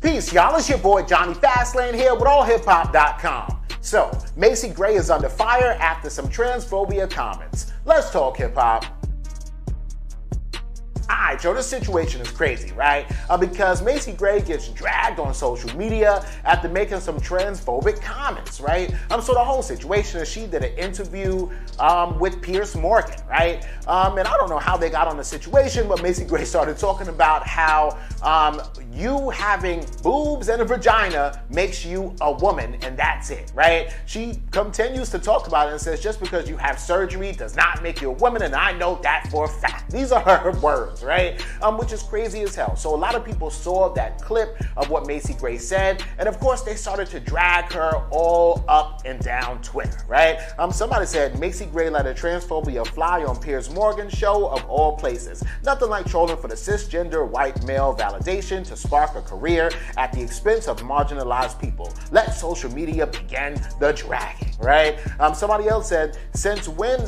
Peace, y'all. It's your boy Johnny Fastlane here with allhiphop.com. So, Macy Gray is under fire after some transphobia comments. Let's talk hip hop. Alright, Joe, this situation is crazy, right? Because Macy Gray gets dragged on social media after making some transphobic comments, right? So the whole situation is she did an interview with Piers Morgan, right? And I don't know how they got on the situation, but Macy Gray started talking about how you having boobs and a vagina makes you a woman, and that's it, right? She continues to talk about it and says, just because you have surgery does not make you a woman, and I know that for a fact. These are her words, right? Which is crazy as hell. So a lot of people saw that clip of what Macy Gray said, and of course they started to drag her all up and down Twitter, right? Somebody said Macy Gray let her transphobia fly on Piers Morgan's show of all places. Nothing like trolling for the cisgender white male validation to spark a career at the expense of marginalized people. Let social media begin the dragging, right? Somebody else said, since when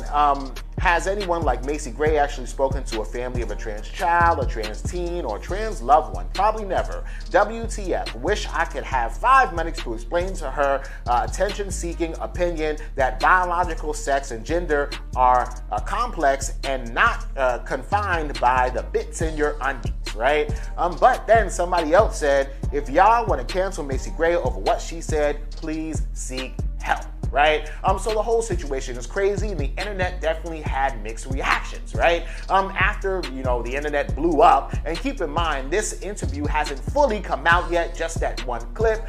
has anyone like Macy Gray actually spoken to a family of a trans child, a trans teen, or a trans loved one? Probably never. WTF. Wish I could have 5 minutes to explain to her attention-seeking opinion that biological sex and gender are complex and not confined by the bits in your undies, right? But then somebody else said, if y'all want to cancel Macy Gray over what she said, please seek help. Right? So the whole situation is crazy, and the internet definitely had mixed reactions, right? After, the internet blew up, and keep in mind, this interview hasn't fully come out yet, just that one clip.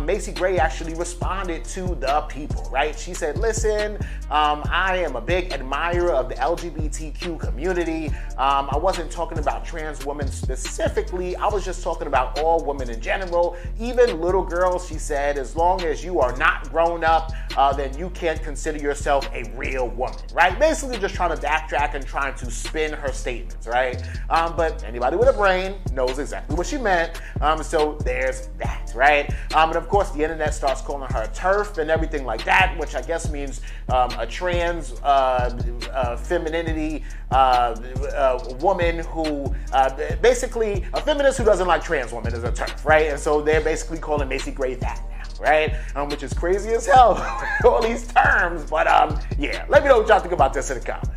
Macy Gray actually responded to the people, right? She said, listen, I am a big admirer of the LGBTQ community. I wasn't talking about trans women specifically. I was just talking about all women in general, even little girls. She said, as long as you are not grown up, then you can't consider yourself a real woman, right? Basically just trying to backtrack and trying to spin her statements, right? But anybody with a brain knows exactly what she meant. So there's that, right? And of course, the internet starts calling her a TERF and everything like that, which I guess means a trans femininity woman who, basically, a feminist who doesn't like trans women is a TERF, right? And so they're basically calling Macy Gray that now, right? Which is crazy as hell, all these terms. But yeah, let me know what y'all think about this in the comments.